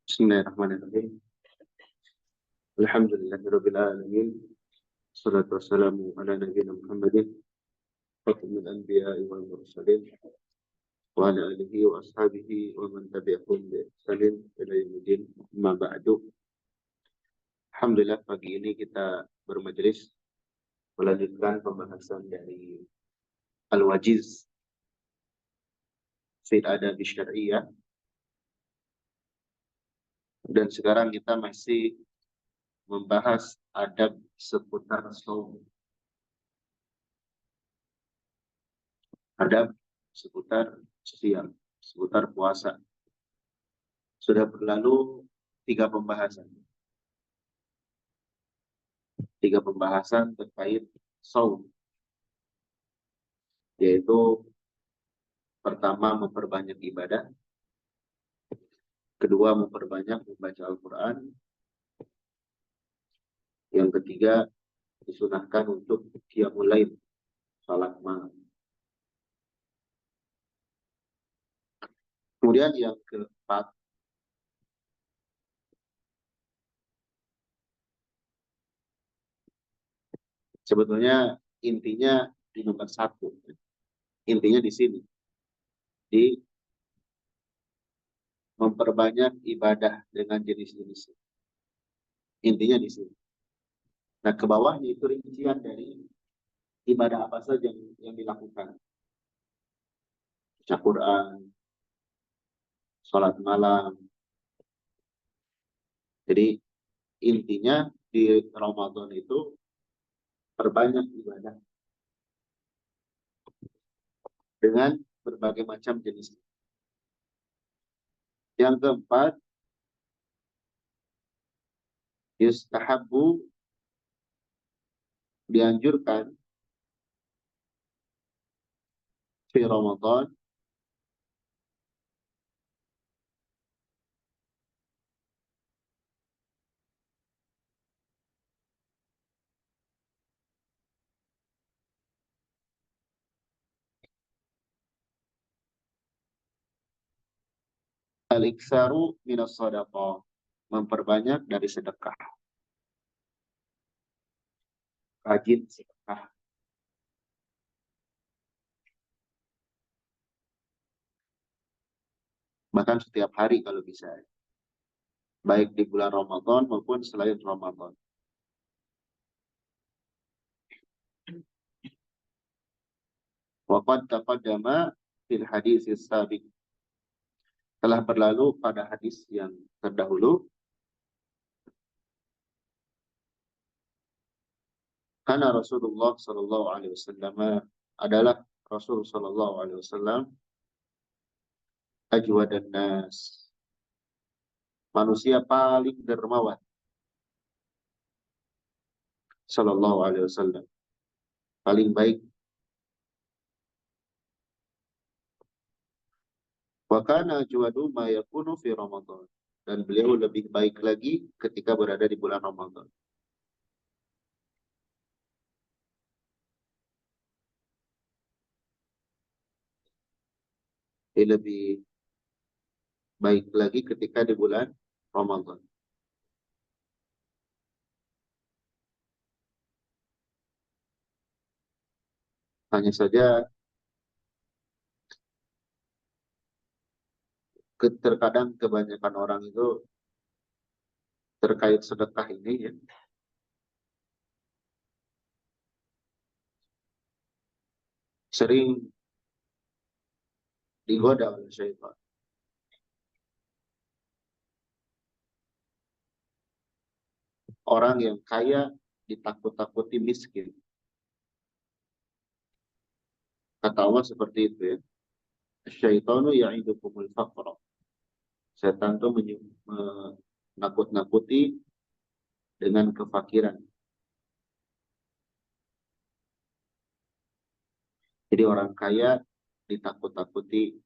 Bismillahirrahmanirrahim. Alhamdulillahirabbil alamin. Wassalatu wassalamu ala nabiyyina Muhammadin khatamil anbiya'i wal mursalin wa ala alihi wa ashabihi wa man tabi'ahum bi ihsanin ila yaumil amma ba'du. Alhamdulillah pagi ini kita bermajelis melanjutkan pembahasan dari Al-Wajiz fil Adab Syar'iyyah, dan sekarang kita masih membahas adab seputar shaum. Adab seputar siam, seputar puasa. Sudah berlalu tiga pembahasan terkait shaum, yaitu pertama memperbanyak ibadah, kedua memperbanyak membaca Al-Quran, yang ketiga disunahkan untuk qiyamul lail, salat malam. Kemudian yang keempat, sebetulnya intinya di nomor 1. Intinya di sini, di memperbanyak ibadah dengan jenis-jenis. Intinya di sini. Nah, ke bawahnya itu rincian dari ibadah apa saja yang dilakukan. Baca Quran, salat malam. Jadi intinya di Ramadan itu perbanyak ibadah dengan berbagai macam jenis. Yang keempat, yustahabbu, dianjurkan fi Ramadan al-iktsaru minas shadaqah, memperbanyak dari sedekah. Rajin sedekah. Bahkan setiap hari kalau bisa. Baik di bulan Ramadan maupun selain Ramadan. Wa qad taqaddama fil hadis sabiq, telah berlalu pada hadis yang terdahulu, karena Rasulullah sallallahu alaihi wasallam adalah Rasul sallallahu alaihi wasallam ajwadan nas, manusia paling dermawan sallallahu alaihi wasallam, paling baik. Wa kana ajwadu ma yakunu fi Ramadan, dan beliau lebih baik lagi ketika berada di bulan Ramadan. Dia lebih baik lagi ketika di bulan Ramadan. Hanya saja terkadang kebanyakan orang itu terkait sedekah ini ya, sering digoda oleh syaitan. Orang yang kaya ditakut-takuti miskin. Kata Allah seperti itu ya. Syaitanu ya'idukumul faqra. Setan itu menakut-nakuti dengan kefakiran. Jadi orang kaya ditakut-takuti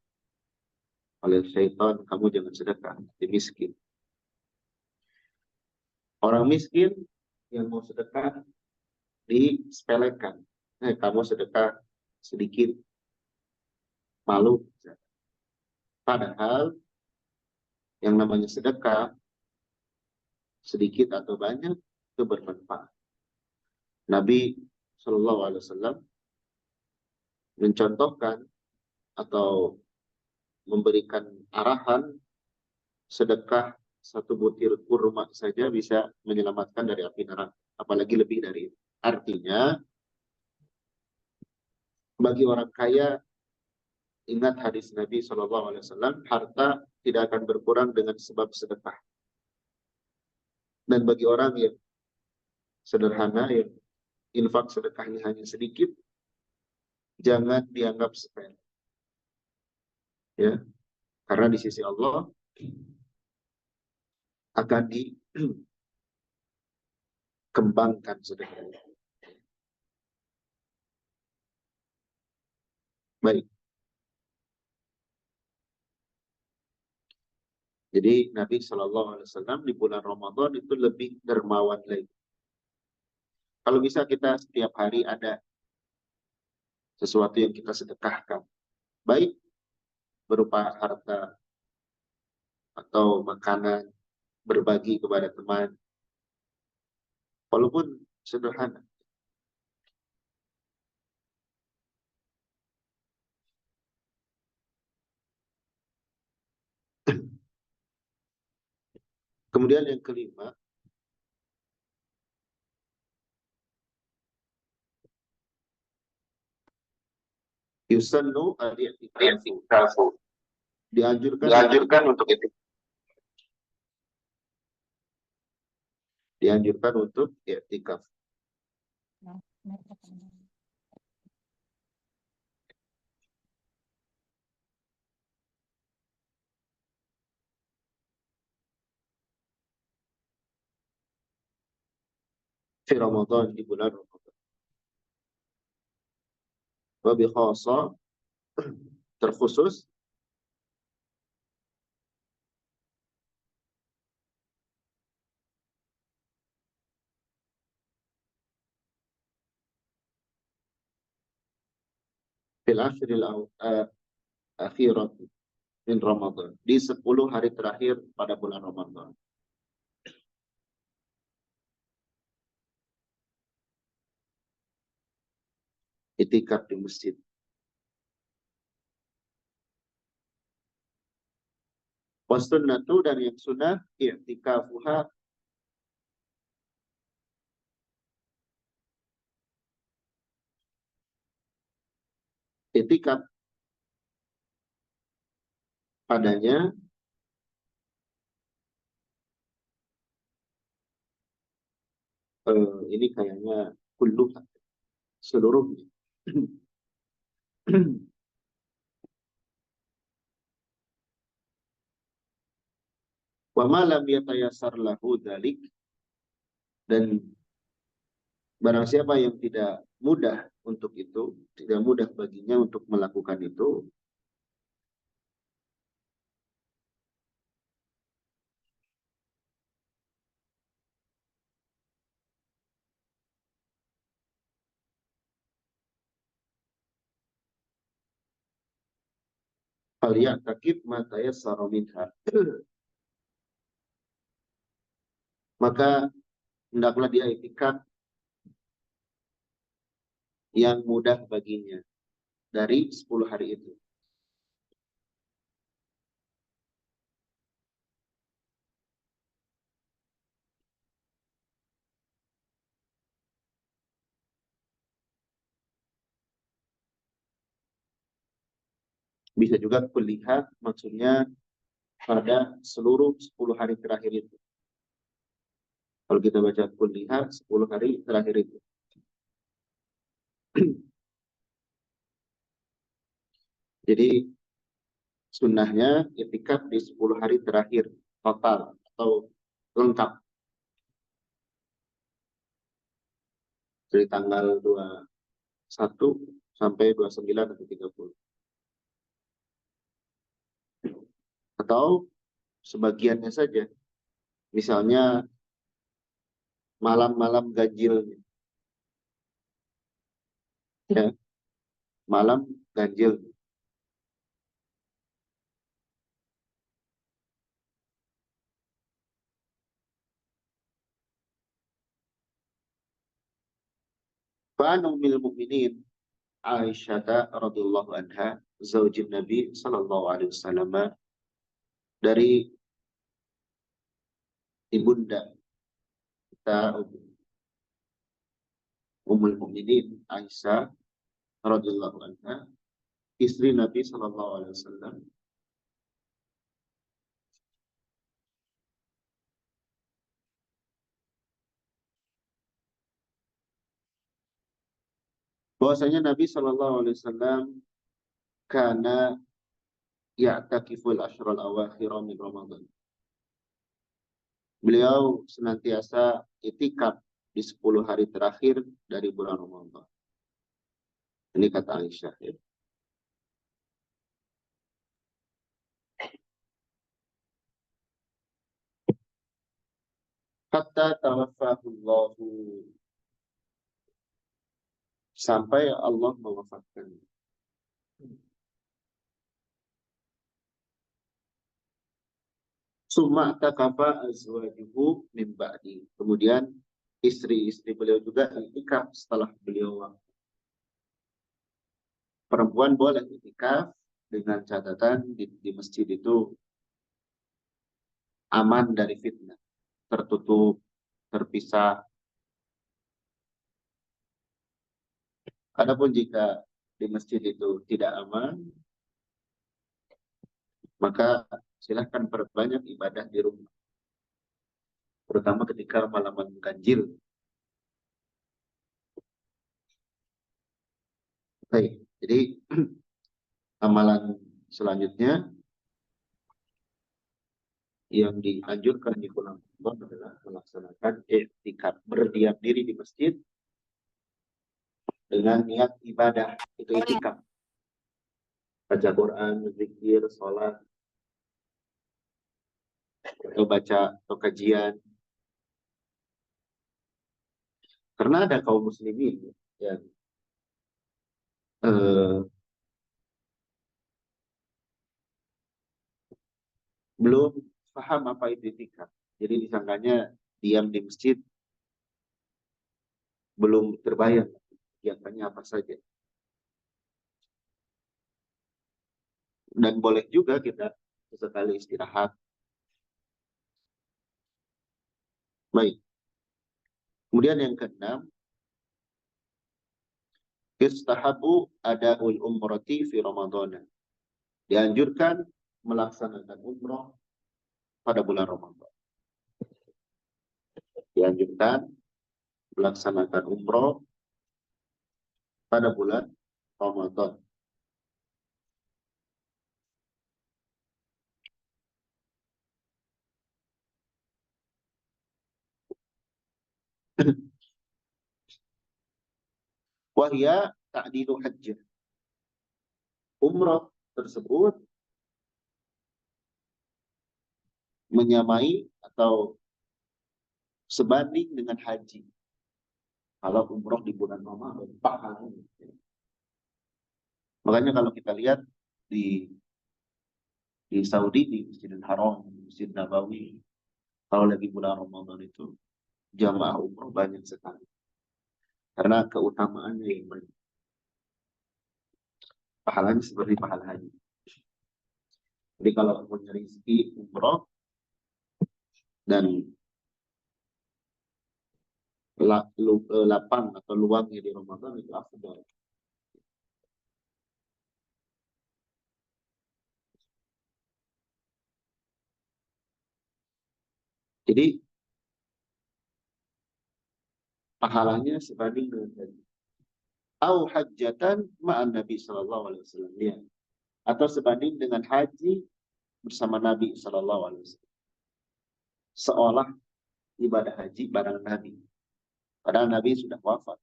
oleh syaitan, kamu jangan sedekah, jadi miskin. Orang miskin yang mau sedekah disepelekan. Kamu sedekah sedikit, malu. Padahal Yang namanya sedekah, sedikit atau banyak, itu bermanfaat. Nabi Shallallahu Alaihi Wasallam mencontohkan atau memberikan arahan sedekah satu butir kurma saja bisa menyelamatkan dari api neraka, apalagi lebih dari itu. Artinya, bagi orang kaya, ingat hadis Nabi Shallallahu Alaihi Wasallam, harta tidak akan berkurang dengan sebab sedekah. Dan bagi orang yang sederhana, yang infak sedekahnya hanya sedikit, jangan dianggap sepele. Ya, karena di sisi Allah akan dikembangkan sedekahnya. Baik. Jadi Nabi Shallallahu Alaihi Wasallam di bulan Ramadan itu lebih dermawan lagi. Kalau bisa kita setiap hari ada sesuatu yang kita sedekahkan, baik berupa harta atau makanan, berbagi kepada teman, walaupun sederhana. Kemudian yang kelima, yusannu al-i'tikafu. Dianjurkan untuk itu. Dianjurkan untuk i'tikaf. Di Ramadan, di bulan Ramadan. Wabi khasa, terkhusus fil ashril akhirat min Ramadan, di 10 hari terakhir pada bulan Ramadan. Itikaf di masjid. Wasunnatu, dan yang sunnah, i'tikafuha itikaf padanya ini kayaknya kulluh, seluruhnya. Wa ma lam yatayassar lahu dzalik, dan barang siapa yang tidak mudah untuk itu, tidak mudah baginya untuk melakukan itu, falya'takif ma tayassara minha. Maka hendaklah dia iktikaf yang mudah baginya dari 10 hari itu. Bisa juga kulihat, maksudnya pada seluruh 10 hari terakhir itu. Kalau kita baca kulihat 10 hari terakhir itu. Jadi sunnahnya iktikaf di 10 hari terakhir total atau lengkap. Dari tanggal 21 sampai 29 atau 30. Atau sebagiannya saja. Misalnya malam-malam ganjilnya. Ya, malam ganjil. Fa'an ummil mu'minin Aisyah radhiyallahu anha zaujin Nabi sallallahu alaihi wasallam, dari ibunda kita Ummul Mukminin Aisyah radhiyallahu anha, istri Nabi sallallahu alaihi wasallam, bahwasanya Nabi sallallahu alaihi wasallam kana ya'takiful ashral awakhir min Ramadan. Beliau senantiasa itikaf di 10 hari terakhir dari bulan Ramadan. Ini kata Aisyah. Ya. Hatta tawaffahullahu, sampai Allah mewafatkan. Summa takafa azwajuhu min ba'di. Kemudian istri-istri beliau juga itikaf setelah beliau wafat. Perempuan boleh itikaf dengan catatan di masjid itu aman dari fitnah, tertutup, terpisah. Adapun jika di masjid itu tidak aman, maka silahkan perbanyak ibadah di rumah, terutama ketika malaman ganjil. Baik, jadi amalan selanjutnya yang dianjurkan di bulan Ramadan adalah melaksanakan i'tikaf, berdiam diri di masjid dengan niat ibadah, itu i'tikaf. Baca Quran, zikir, sholat, atau baca atau kajian. Karena ada kaum muslimin yang belum paham apa itu i'tikaf. Jadi disangkanya diam di masjid belum terbayang kegiatannya apa saja. Dan boleh juga kita sesekali istirahat. Baik. Kemudian yang keenam, istahabu adaul umrati fi Ramadan. Dianjurkan melaksanakan umrah pada bulan Ramadan. Dianjurkan melaksanakan umrah pada bulan Ramadan. Wahya ta'dilu hajjah. Umrah tersebut menyamai atau sebanding dengan haji. Kalau umrah di bulan Ramadan, pahalanya. Makanya kalau kita lihat di Saudi, di Masjidil Haram, di Masjid Nabawi, kalau lagi bulan Ramadan itu jamaah umrah banyak sekali. Karena keutamaannya yang banyak. Pahalanya seperti pahala haji. Jadi kalau punya rezeki umrah dan lapang atau luangnya di Ramadan itu afdal. Jadi pahalanya sebanding dengan haji. Au hajjatan ma'an Nabi sallallahu alaihi wasallam. Ya. Atau sebanding dengan haji bersama Nabi sallallahu alaihi wasallam. Seolah ibadah haji bareng Nabi. Padahal Nabi sudah wafat.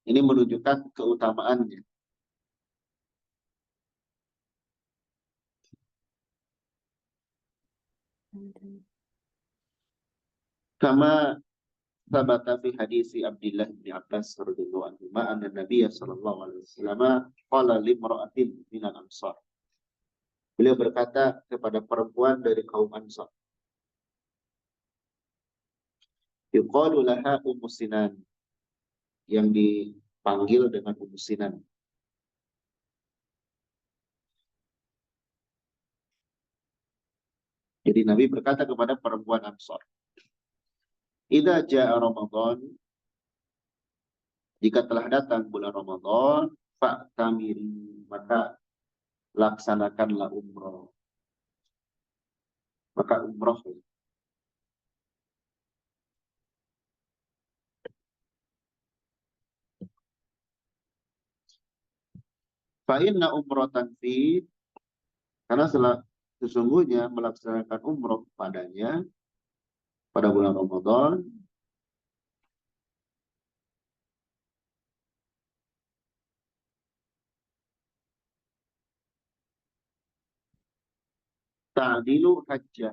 Ini menunjukkan keutamaannya. Kama sabata fi hadisi Abdullah bin Abbas radhiyallahu anhu, anna Nabiy sallallahu alaihi wasallam qala limra'atin minal ansar. Beliau berkata kepada perempuan dari kaum Ansar, yuqalu laha Ummu Sinan, yang dipanggil dengan Ummu Sinan. Jadi Nabi berkata kepada perempuan Ansor, "Idza jaa Ramadan, jika telah datang bulan Ramadan, fa'tamiri, maka laksanakanlah umroh." Maka umroh. Fa'inna umrotan fi, karena sesungguhnya melaksanakan umroh padanya pada bulan Ramadan, ta'dilu hajjah,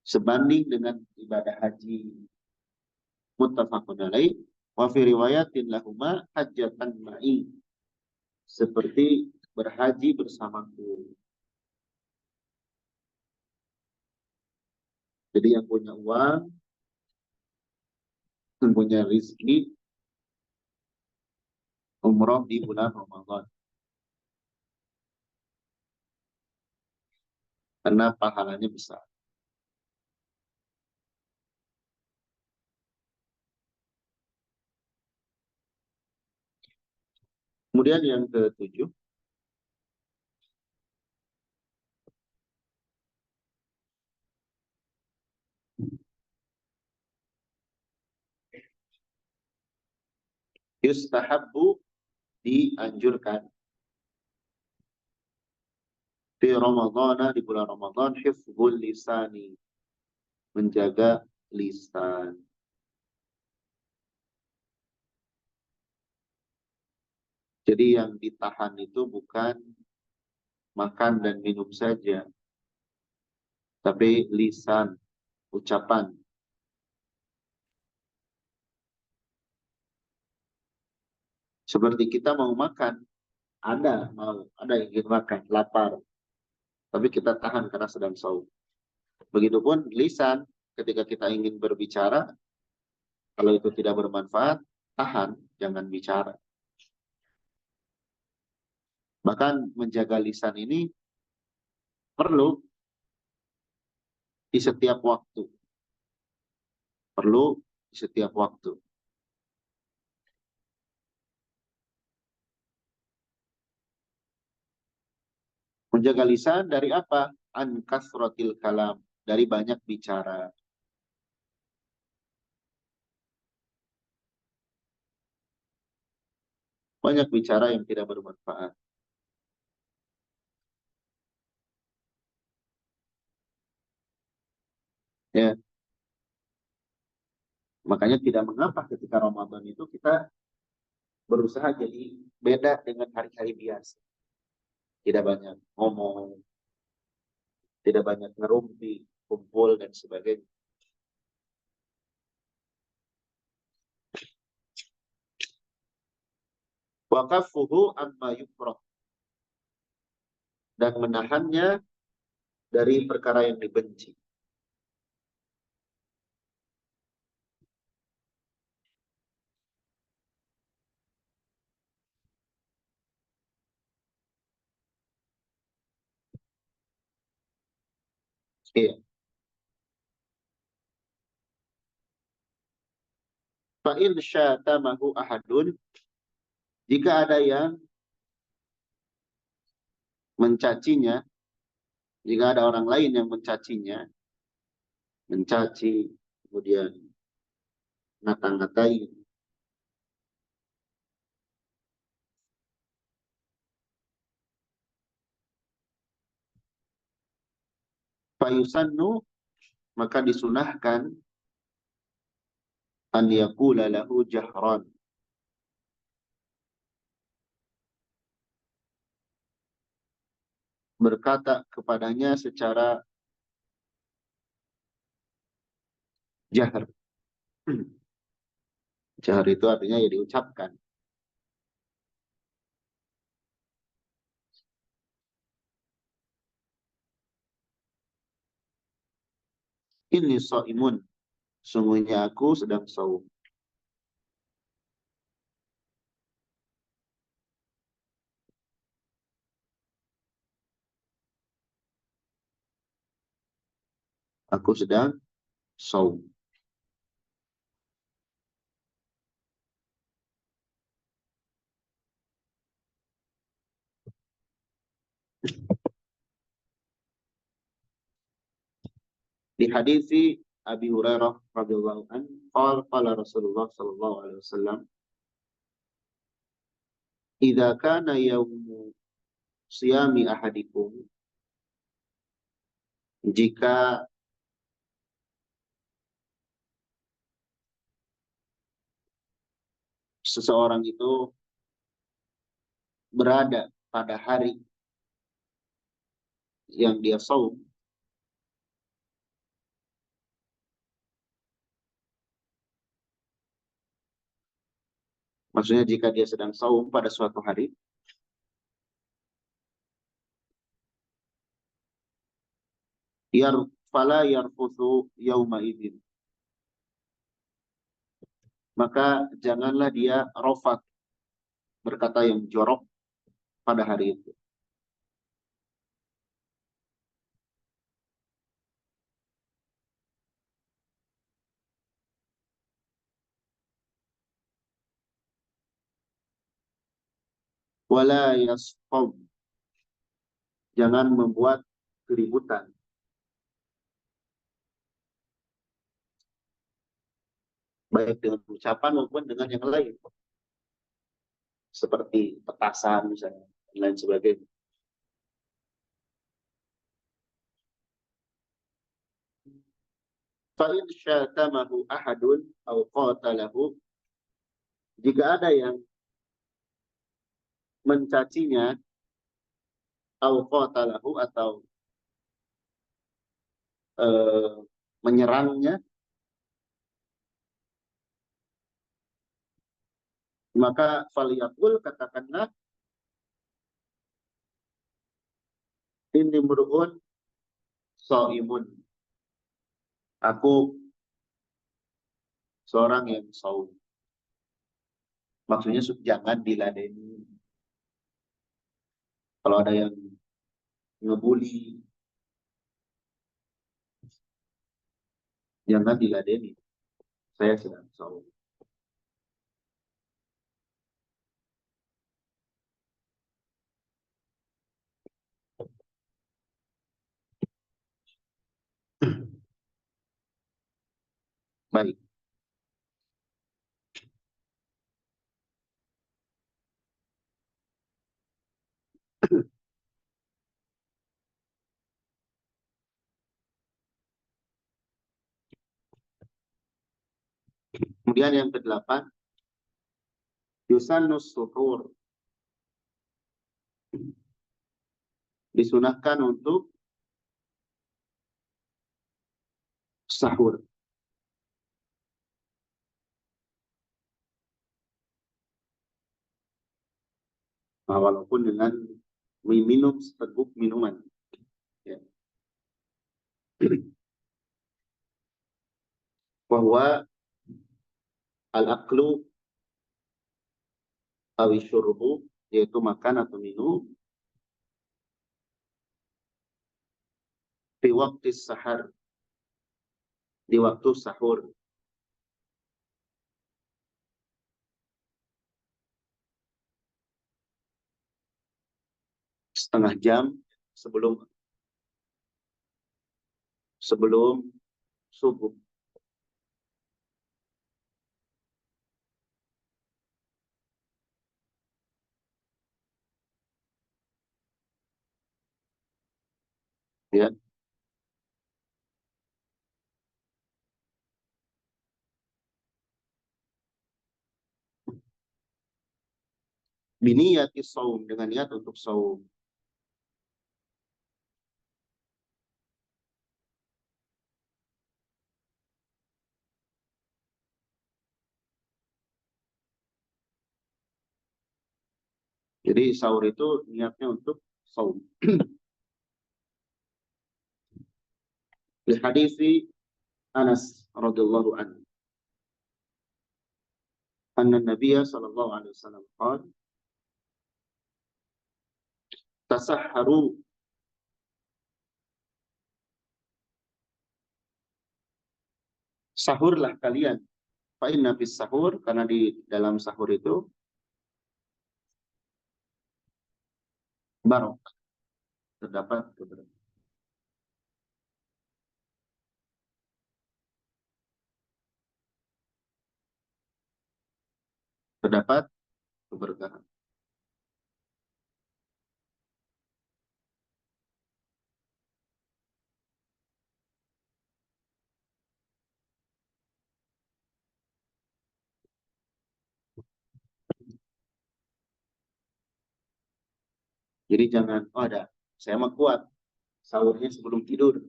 sebanding dengan ibadah haji. Muttafaqun alaih. Wa fi riwayatin lahuma hajjatan ma'i, seperti berhaji bersamaku. Jadi yang punya uang, yang punya rezeki, umroh di bulan Ramadan. Karena pahalanya besar. Kemudian yang ketujuh, yustahabbu, dianjurkan, fi Ramadhan, di bulan Ramadan, hifdzul lisani, menjaga lisan. Jadi yang ditahan itu bukan makan dan minum saja, tapi lisan, ucapan. Seperti kita mau makan, ada yang ingin makan, lapar, tapi kita tahan karena sedang saum. Begitupun lisan, ketika kita ingin berbicara, kalau itu tidak bermanfaat, tahan, jangan bicara. Bahkan menjaga lisan ini perlu di setiap waktu. Perlu di setiap waktu. Menjaga lisan dari apa? An kasratil kalam, dari banyak bicara. Banyak bicara yang tidak bermanfaat. Ya, makanya tidak mengapa ketika Ramadan itu kita berusaha jadi beda dengan hari-hari biasa. Tidak banyak ngomong, tidak banyak ngerumpi, kumpul, dan sebagainya. Waqafuhu amma yukrah, dan menahannya dari perkara yang dibenci. Iya. Fa'in syatamahu ahadun, jika ada yang mencacinya, jika ada orang lain yang mencacinya, mencaci, kemudian ngata-ngatai, fayusannu, maka disunahkan, an yaqula lahu jahran, berkata kepadanya secara jahar. Jahar itu artinya ya diucapkan. Inni shaimun, sungguhnya aku sedang saum. Aku sedang saum. Di hadis Abi Hurairah radhiyallahu an, qala Rasulullah sallallahu alaihi wasallam, "Idza kana yaumu siyami ahadikum," jika seseorang itu berada pada hari yang dia saum, maksudnya jika dia sedang saum pada suatu hari, fala yarfuthu yauma idzin, maka janganlah dia rofat, berkata yang jorok pada hari itu. Wala yasqab, jangan membuat keributan, baik dengan ucapan maupun dengan yang lain, seperti petasan misalnya, dan lain sebagainya. Fa'in syatamahu ahadun au qatalahu, jika ada yang mencacinya, au qatalahu, atau eh, menyerangnya, maka faliyakul, katakanlah, ini mur'un shaimun, aku seorang yang saum. Maksudnya jangan diladeni. Kalau ada yang ngebully, jangan diladeni. Saya sedang saum. Baik. Kemudian yang kedelapan, yusannus suhur, disunahkan untuk sahur. Nah, walaupun dengan minum seteguk minuman. Ya. Bahwa al-aklu awisyurbu, yaitu makan atau minum, di waktu sahar, di waktu sahur, setengah jam sebelum sebelum subuh. Ya. Biniyati saum, dengan niat untuk saum. Jadi sahur itu niatnya untuk saum. Di hadis Anas radhiyallahu anhu, anna Nabiya sallallahu alaihi wasallam qala, tasahharu, sahurlah kalian, fa inna fis sahur, karena di dalam sahur itu barokah, terdapat keberkahan. Terdapat keberkahan. Jadi jangan, oh ada, saya mah kuat, sahurnya sebelum tidur.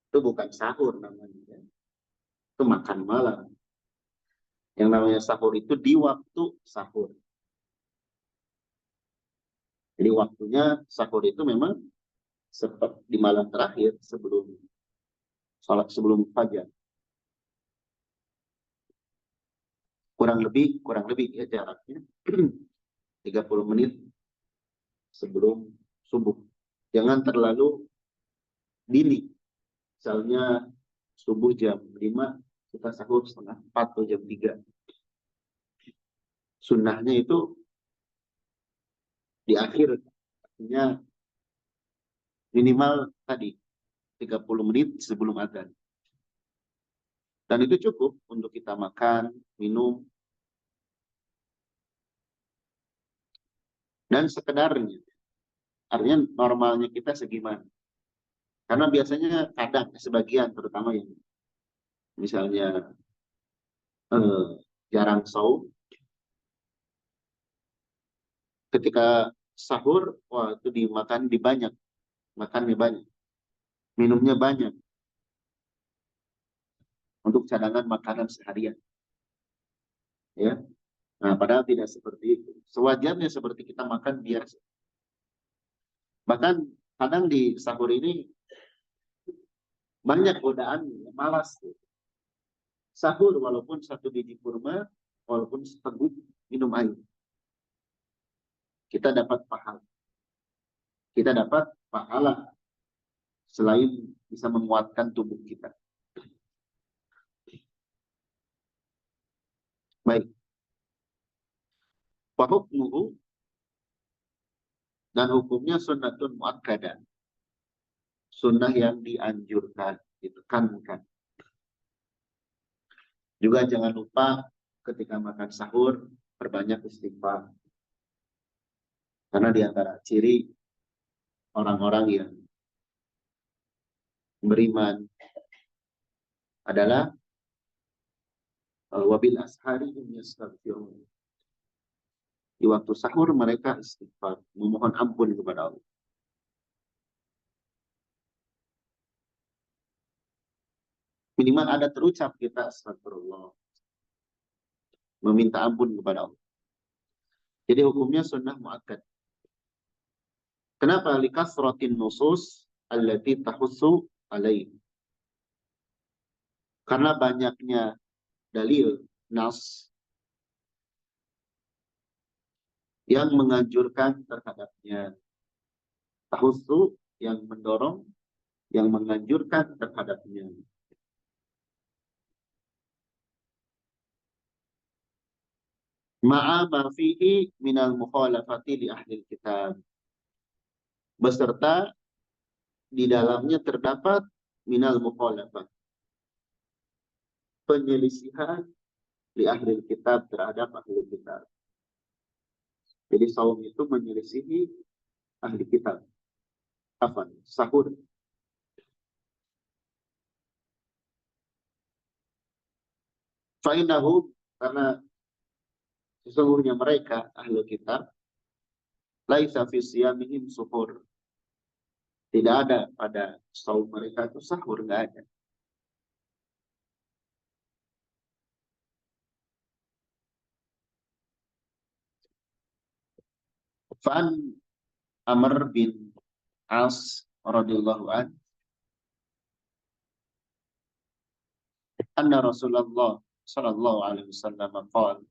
Itu bukan sahur namanya. Itu makan malam. Yang namanya sahur itu di waktu sahur. Jadi waktunya sahur itu memang seperti di malam terakhir sebelum sholat, sebelum fajar. Kurang lebih ya jaraknya 30 menit sebelum subuh. Jangan terlalu dini. Misalnya subuh jam 5, kita sahur setengah 4 atau jam 3. Sunnahnya itu di akhir, artinya minimal tadi 30 menit sebelum adzan. Dan itu cukup untuk kita makan, minum, dan sekedarnya. Artinya normalnya kita segimana. Karena biasanya kadang, sebagian terutama yang misalnya jarang saum, ketika sahur, wah itu dimakan di banyak, makannya banyak, minumnya banyak untuk cadangan makanan seharian, ya. Nah, padahal tidak seperti itu. Sewajarnya seperti kita makan biasa. Bahkan kadang di sahur ini banyak godaan, malas. Sahur walaupun satu biji kurma, walaupun seteguk minum air, kita dapat pahala. Kita dapat pahala selain bisa menguatkan tubuh kita. Baik. Wa hukmuhu, dan hukumnya sunnatun muakkadah. Sunnah yang dianjurkan, ditekankan. Juga jangan lupa ketika makan sahur, perbanyak istighfar. Karena di antara ciri orang-orang yang beriman adalah wabil ashari hum yastaghfirun. Di waktu sahur mereka istighfar, memohon ampun kepada Allah. Minimal ada terucap kita astagfirullah, meminta ampun kepada Allah. Jadi hukumnya sunnah muakkad. Kenapa? Likasratin nusus allati tahussu alaih. Karena banyaknya dalil, nas, yang menganjurkan terhadapnya. Tahussu yang mendorong, yang menganjurkan terhadapnya. Ma'a ma fihi minal mukhalafati li ahli kitab. Beserta di dalamnya terdapat minal mukhalafah, penyelisihan li ahli kitab terhadap ahli kitab. Jadi saum itu menyelisihi ahli kitab. Apa? Sahur. Fa'inahum, karena sesungguhnya mereka ahli kitab, laisa fi siyamihim suhur. Tidak ada pada saum mereka itu sahur, nggak ada. Fa'an Amr bin As radhiyallahu an, anna Rasulullah sallallahu alaihi wasallam qala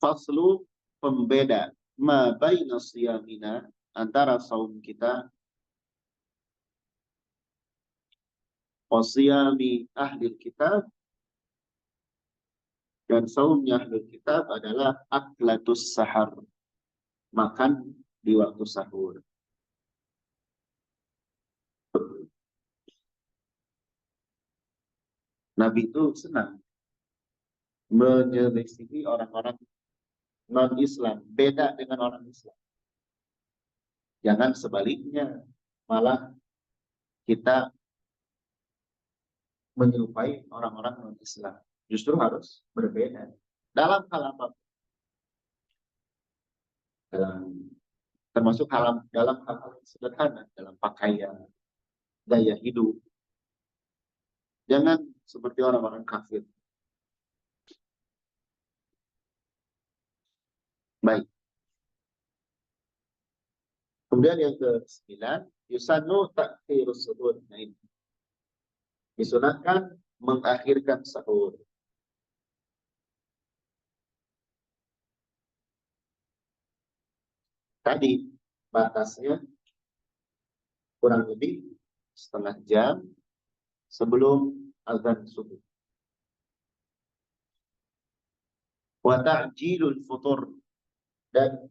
faslu pembeda ma baina siyamina antara saum kita wa siyami ahli kitab dan saumnya ahli kitab adalah aklatus sahar, makan di waktu sahur. Nabi itu senang menyelisihi orang-orang non-Islam, beda dengan orang Islam. Jangan sebaliknya, malah kita menyerupai orang-orang non-Islam. Justru harus berbeda. Dalam hal apa? Termasuk dalam hal-hal sederhana, dalam pakaian, gaya hidup. Jangan seperti orang-orang kafir. Baik. Kemudian yang ke-9, yusannu ta'khirus suhur. Nah ini. Disunahkan mengakhirkan sahur. Tadi batasnya kurang lebih setengah jam sebelum azan subuh. Wa ta'jilul futur, dan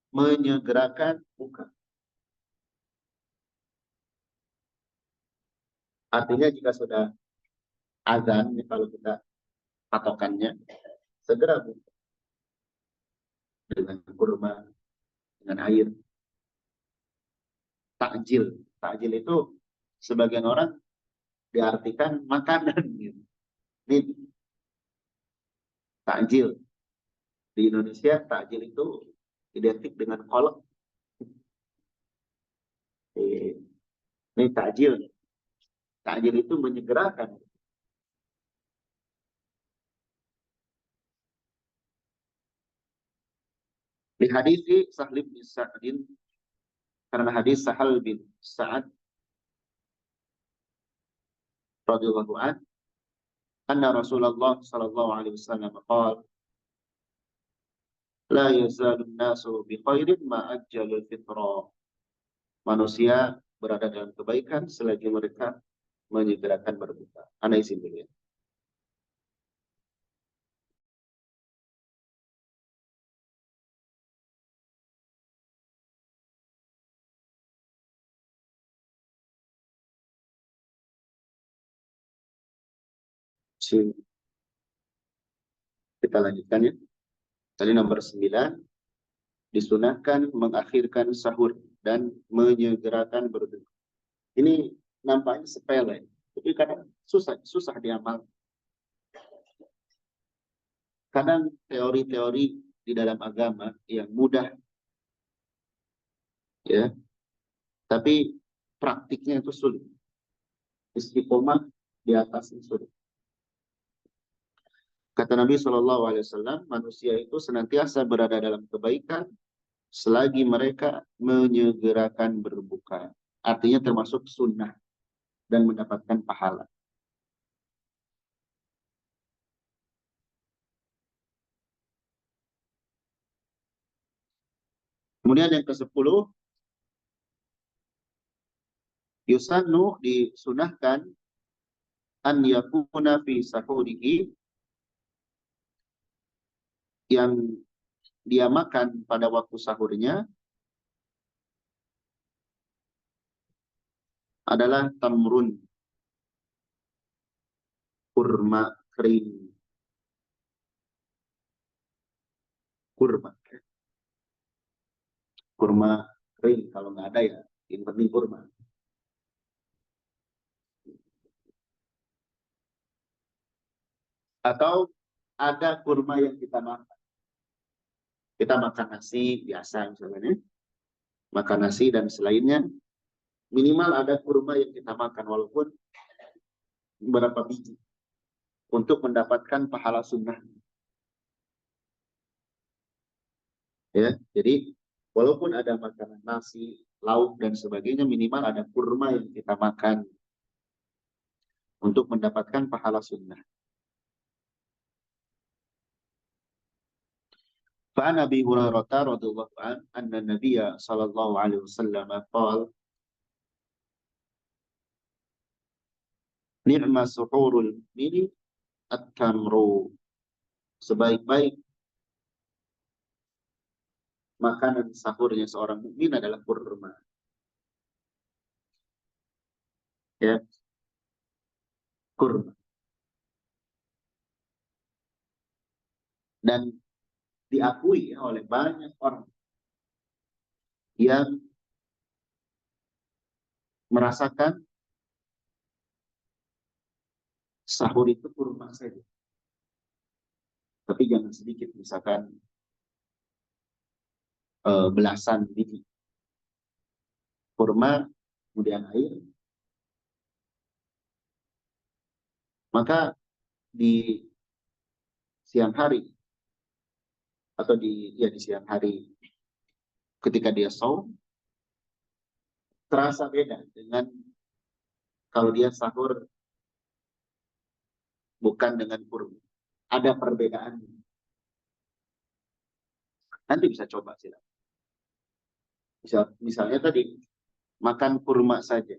menyegerakan buka. Artinya jika sudah azan, kalau kita patokannya, segera buka dengan kurma, dengan air. Takjil. Takjil itu sebagian orang diartikan makanan. Ini takjil. Di Indonesia takjil itu identik dengan kolak. Ini takjil. Takjil itu menyegerakan. Di hadis Sahal bin Sa'adin, karena hadis Sahal bin Sa'ad radhiyallahu anhu, anna Rasulullah sallallahu alaihi wasallam qala la yazalu an-nasu bi khairin ma ajjalul fitra. Manusia berada dalam kebaikan selagi mereka menyegerakan berbuka. Ana izin dulu ya. Kita lanjutkan ya. Tadi nomor 9, disunahkan mengakhirkan sahur dan menyegerakan berbuka. Ini nampaknya sepele, tapi kadang susah diamal. Kadang teori-teori di dalam agama yang mudah, ya, tapi praktiknya itu sulit. Istiqomah di atas itu sulit. Kata Nabi Shallallahu Alaihi Wasallam, manusia itu senantiasa berada dalam kebaikan selagi mereka menyegerakan berbuka. Artinya termasuk sunnah dan mendapatkan pahala. Kemudian yang ke-10, yusannu, disunahkan, an yakuna fi sahurihi, yang dia makan pada waktu sahurnya adalah tamrun, kurma kering. Kurma kering, kalau nggak ada ya yang penting kurma. Atau ada kurma yang kita makan. Kita makan nasi biasa misalnya, makan nasi dan selainnya, minimal ada kurma yang kita makan walaupun berapa biji untuk mendapatkan pahala sunnah. Ya, jadi walaupun ada makanan nasi, lauk dan sebagainya, minimal ada kurma yang kita makan untuk mendapatkan pahala sunnah. فعن أبي هريرة رضي الله عنه أن النبي صلى الله عليه وسلم قال نعم سحور المؤمن التمر, sebaik-baik makanan sahurnya seorang mukmin adalah kurma. Ya, kurma. Dan diakui oleh banyak orang yang merasakan sahur itu kurma saja. Tapi jangan sedikit, misalkan belasan biji kurma, kemudian air, maka di siang hari atau di siang hari ketika dia saum terasa beda dengan kalau dia sahur bukan dengan kurma. Ada perbedaan. Nanti bisa coba sih. Misalnya tadi makan kurma saja.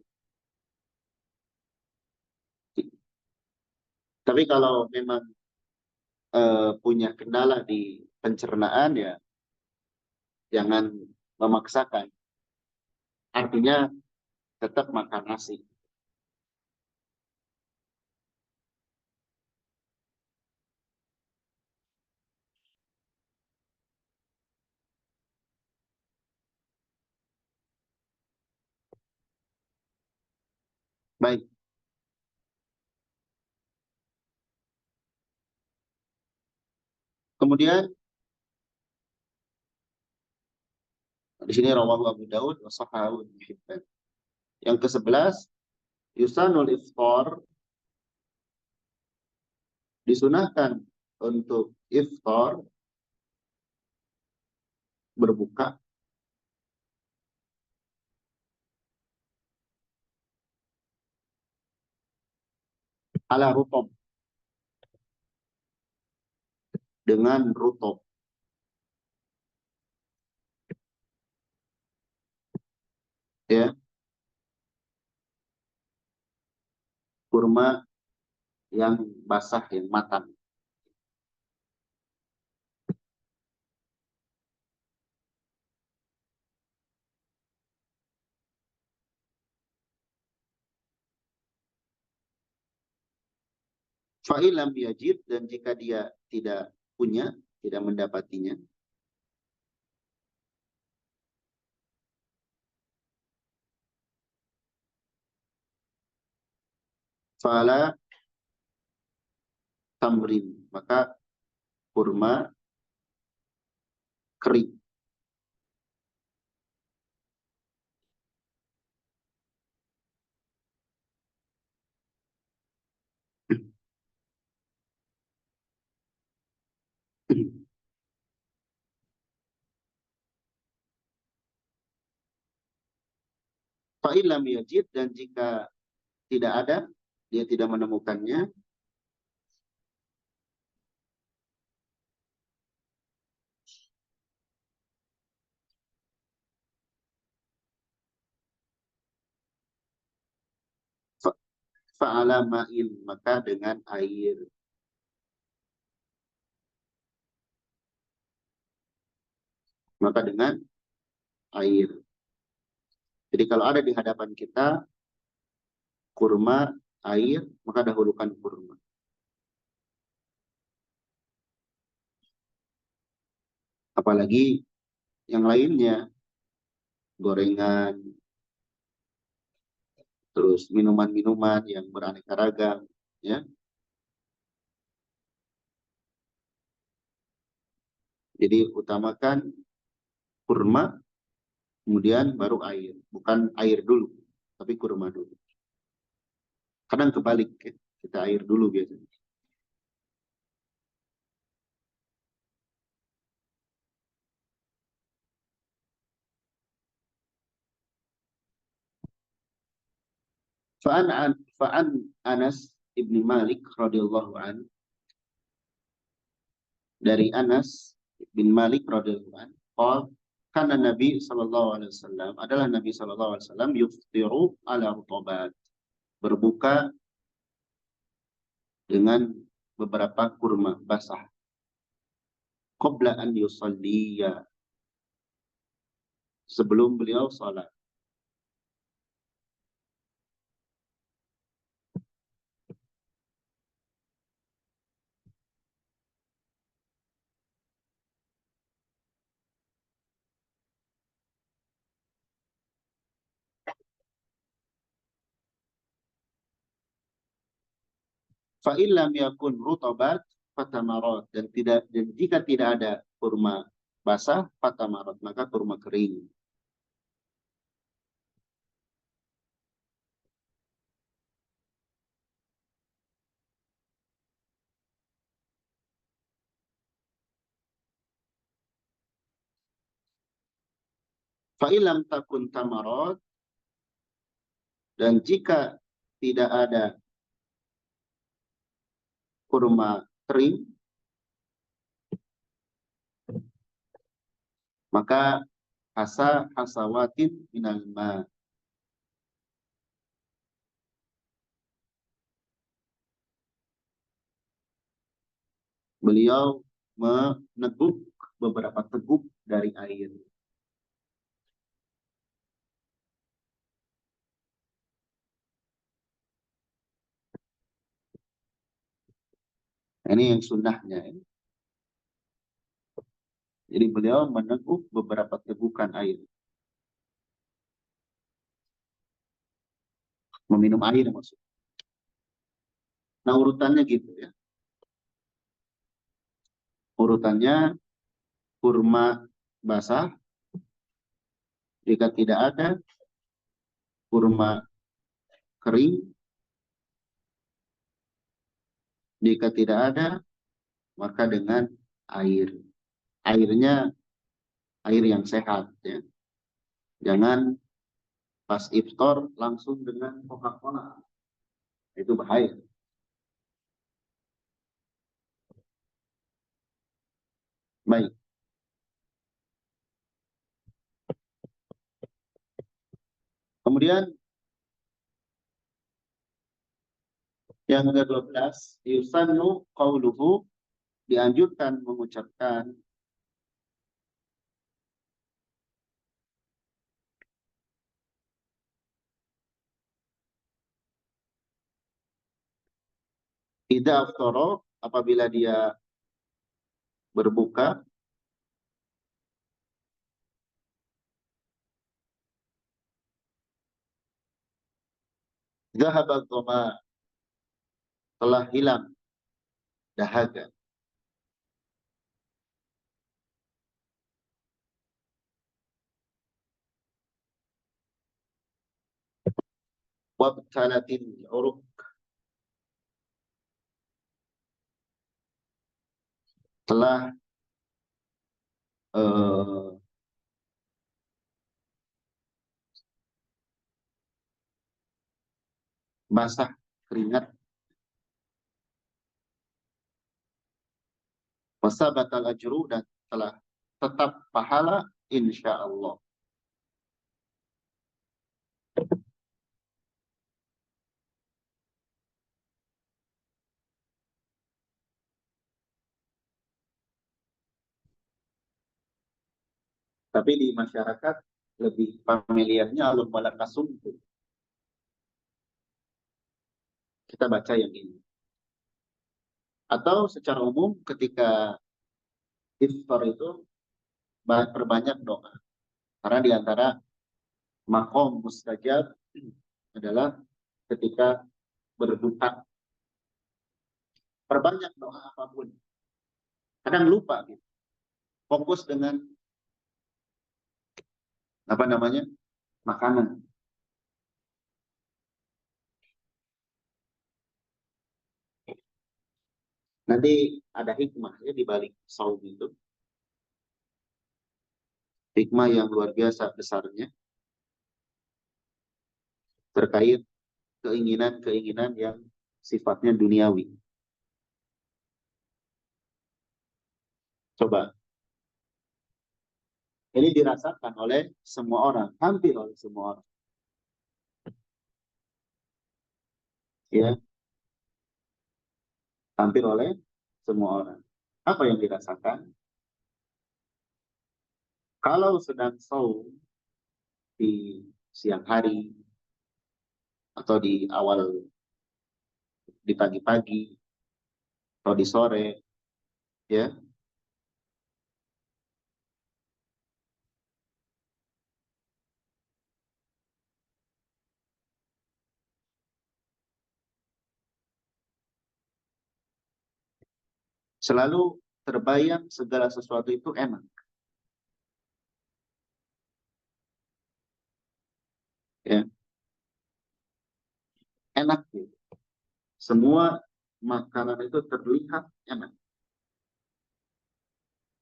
Tapi kalau memang punya kendala di pencernaan, ya jangan memaksakan. Artinya tetap makan nasi. Baik. Kemudian di sini rawahu Abu Daud wa sahahu Ibnu Hibban. Yang ke-11, yusanul iftar, disunahkan untuk iftar, berbuka, ala rutob, dengan rutob. Ya, kurma yang basah, yang matang. Fa'ilam yajid, dan jika dia tidak punya, tidak mendapatinya, fala tamrin, maka kurma kering. Fa'ilam yajid, dan jika tidak ada, dia tidak menemukannya, fa'ala ma'in, maka dengan air. Maka dengan air. Jadi kalau ada di hadapan kita kurma, air, maka dahulukan kurma. Apalagi yang lainnya, gorengan, terus minuman-minuman yang beraneka ragam, ya. Jadi utamakan kurma, kemudian baru air. Bukan air dulu, tapi kurma dulu. Kadang kebalik, ya. Kita air dulu biasanya. Fa'an Anas ibni Malik radhiyallahu an, dari Anas bin Malik radhiyallahu an, qala kana Nabi sallallahu alaihi wasallam, adalah Nabi sallallahu alaihi wasallam yuftiru ala rutabat, berbuka dengan beberapa kurma basah, qabla an yusalliya, sebelum beliau salat. Fa illam yakun rutabat fatamarat, dan jika tidak ada kurma basah fatamarat, maka kurma kering. Fa illam takun tamarat, dan jika tidak ada kurma kering, maka hasawatin minal ma, beliau meneguk beberapa teguk dari air. Ini yang sunnahnya. Jadi beliau meneguk beberapa tegukan air. Meminum air maksudnya. Nah urutannya gitu ya. Urutannya kurma basah, jika tidak ada kurma kering, jika tidak ada maka dengan air. Airnya air yang sehat ya. Jangan pas iftar langsung dengan Coca-Cola. Itu bahaya. Baik. Kemudian yang ke-12, yusannu qauluhu, dianjurkan mengucapkan idza aftara, apabila dia berbuka, dhahaba dhama, telah hilang dahaga, wabtalatil uruq, telah basah keringat, wasabatal ajru, dan telah tetap pahala insyaallah. Tapi di masyarakat lebih familiarnya alun malakasum. Kita baca yang ini. Atau secara umum ketika iftar itu perbanyak doa. Karena di antara maqam mustajab adalah ketika berbuka. Perbanyak doa apapun. Kadang lupa gitu. Fokus dengan apa namanya? Makanan. Nanti ada hikmahnya di balik saum itu. Hikmah yang luar biasa besarnya terkait keinginan-keinginan yang sifatnya duniawi. Coba, ini dirasakan oleh semua orang, hampir oleh semua orang. Ya, hampir oleh semua orang. Apa yang dirasakan? Kalau sedang saum di siang hari atau di awal di pagi-pagi atau di sore, ya, selalu terbayang segala sesuatu itu enak, ya, enak gitu. Semua makanan itu terlihat enak.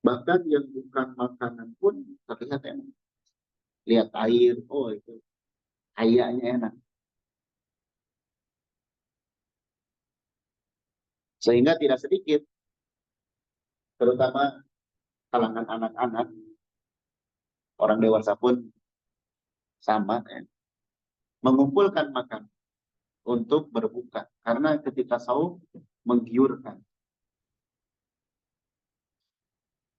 Bahkan yang bukan makanan pun terlihat enak. Lihat air, oh itu kayaknya enak. Sehingga tidak sedikit, terutama kalangan anak-anak, orang dewasa pun sama, ya, mengumpulkan makan untuk berbuka. Karena ketika sahur menggiurkan.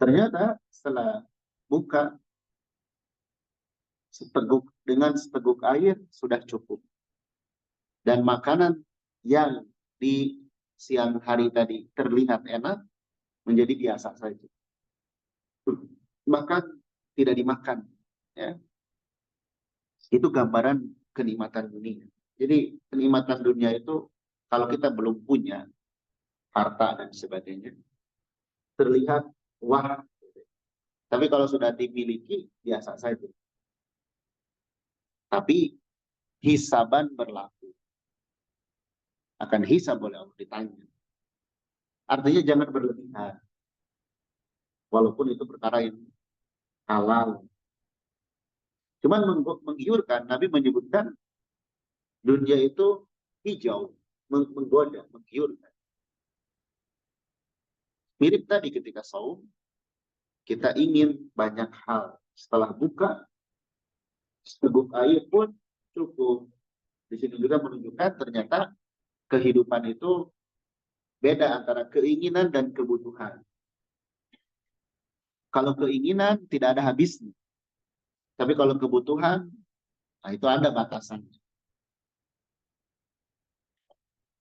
Ternyata setelah buka dengan seteguk air sudah cukup. Dan makanan yang di siang hari tadi terlihat enak menjadi biasa saja. Bahkan tidak dimakan. Ya. Itu gambaran kenikmatan dunia. Jadi kenikmatan dunia itu kalau kita belum punya harta dan sebagainya, terlihat wah. Tapi kalau sudah dimiliki, biasa saja. Tapi hisaban berlaku. Akan hisab oleh Allah ditanya. Artinya jangan berlebihan. Walaupun itu perkara yang halal. Cuman menggiurkan, Nabi menyebutkan dunia itu hijau, menggoda, menggiurkan. Mirip tadi ketika saum, kita ingin banyak hal. Setelah buka, seteguk air pun cukup. Di sini juga menunjukkan ternyata kehidupan itu beda antara keinginan dan kebutuhan. Kalau keinginan tidak ada habisnya. Tapi kalau kebutuhan, nah itu ada batasannya.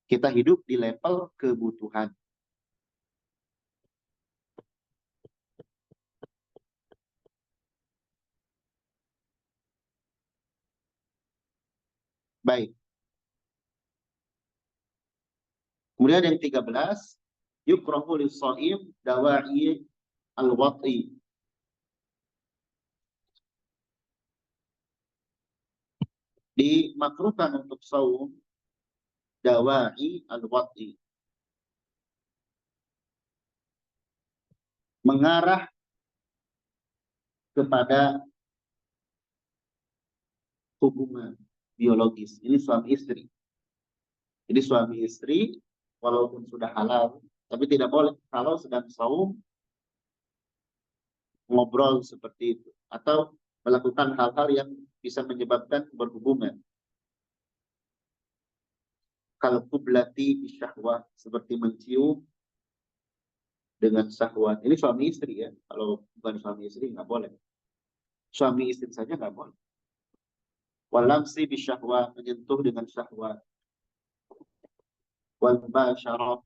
Kita hidup di level kebutuhan. Baik. Kemudian yang 13, yukrahu lis-shaim dawa'i al-wat'i. Dimakruhkan untuk saum dawa'i al-wat'i. Mengarah kepada hubungan biologis. Ini suami istri. Jadi suami istri walaupun sudah halal, tapi tidak boleh kalau sedang saum ngobrol seperti itu atau melakukan hal-hal yang bisa menyebabkan berhubungan. Kalau kublati syahwat seperti mencium dengan syahwat. Ini suami istri ya. Kalau bukan suami istri nggak boleh. Suami istri saja nggak boleh. Walamsi bisyahwat, menyentuh dengan syahwat. Wal basyarah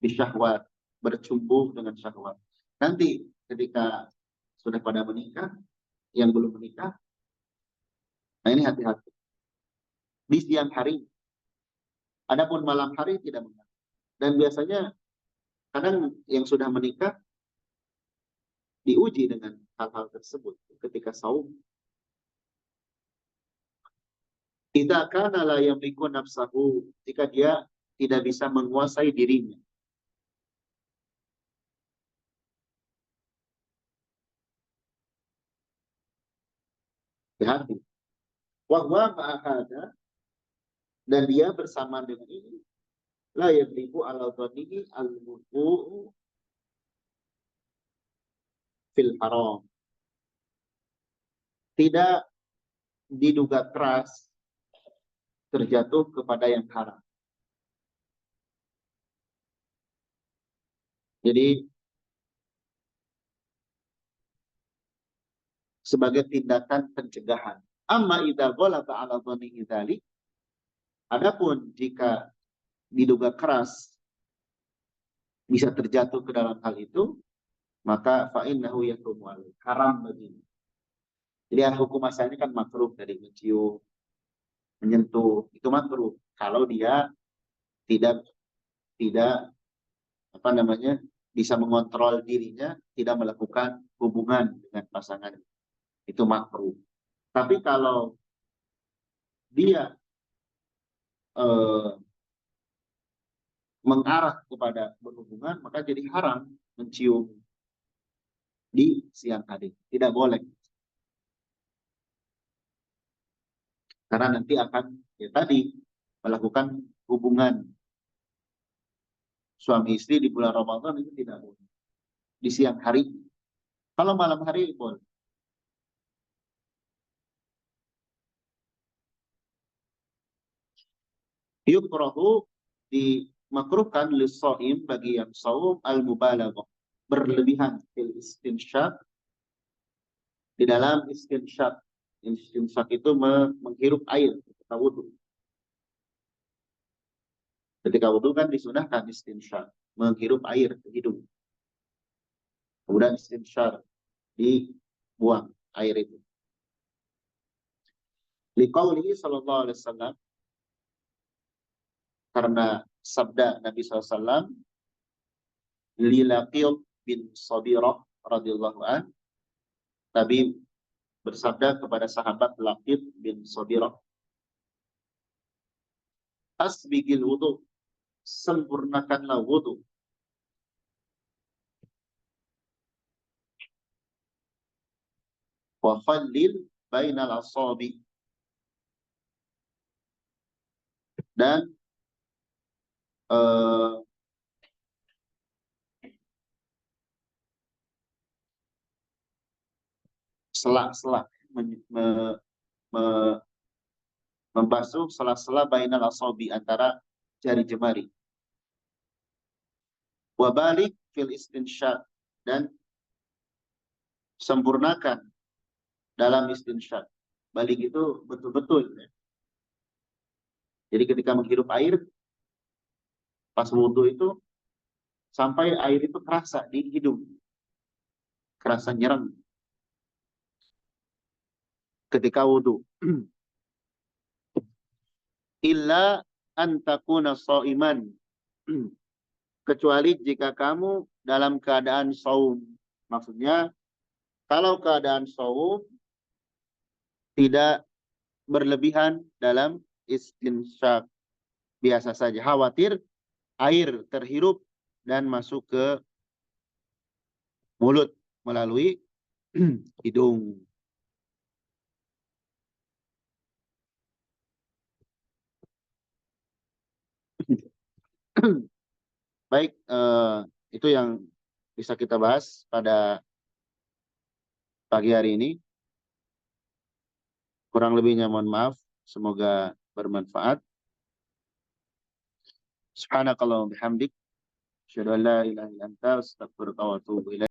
bisyahwat, bercumbu dengan syahwat. Nanti ketika sudah pada menikah, yang belum menikah, nah ini hati-hati. Di siang hari, adapun malam hari tidak mengapa. Dan biasanya kadang yang sudah menikah diuji dengan hal-hal tersebut ketika saum. Idza kana la yamliku nafsahu, jika dia tidak bisa menguasai dirinya. Hati. Wa huwa ma'ahada, Dan dia bersama dengan ini la yadribu ala dhanihi al-wudu'u fil haram. Tidak diduga keras terjatuh kepada yang haram. Jadi sebagai tindakan pencegahan. Amma idza ghalaba ala dhanihi dzalik, adapun jika diduga keras bisa terjatuh ke dalam hal itu, maka fa innahu yahrumu alaihi, haram baginya. Jadi hukum asalnya kan makruh, dari mencium, menyentuh, itu makruh kalau dia tidak tidak apa namanya bisa mengontrol dirinya, tidak melakukan hubungan dengan pasangan, itu makruh. Tapi kalau dia mengarah kepada berhubungan, maka jadi haram mencium di siang hari, tidak boleh, karena nanti akan ya tadi melakukan hubungan suami istri di bulan Ramadan itu tidak boleh di siang hari. Kalau malam hari boleh. Yukrahu, dimakruhkan lis-shaim, bagi yang shaum, al-mubalaghah, berlebihan fil istinsyaq, di dalam istinsyaq. Istinsyaq itu menghirup air ketika wudu. Ketika wudu kan disunahkan istinsyaq, menghirup air ke hidung. Kemudian istinsyaq, dibuang air itu. Liqaulihi sallallahu alaihi wasallam, karena sabda Nabi SAW, li Laqit bin Sabirah radhiyallahu an, Nabi bersabda kepada sahabat Laqit bin Sabirah, asbigil wudu, sempurnakanlah wudu, wa khallil bainal asabi, dan sela-sela, membasuh sela-sela bainal asabi, antara jari jemari. Wa balik fil istinsyaq, dan sempurnakan dalam istinsyaq. Balik itu betul-betul. Jadi ketika menghirup air pas wudhu itu, sampai air itu kerasa di hidung, kerasa nyerang ketika wudhu. Illa antakuna shaiman, kecuali jika kamu dalam keadaan shaum. Maksudnya kalau keadaan shaum tidak berlebihan dalam istinsyaq, biasa saja, khawatir air terhirup dan masuk ke mulut melalui hidung. Baik, itu yang bisa kita bahas pada pagi hari ini. Kurang lebihnya mohon maaf, semoga bermanfaat. Subhanakallahumma bihamdik, asyhadu an la ilaha illa anta, astaghfiruka wa atubu ilaik.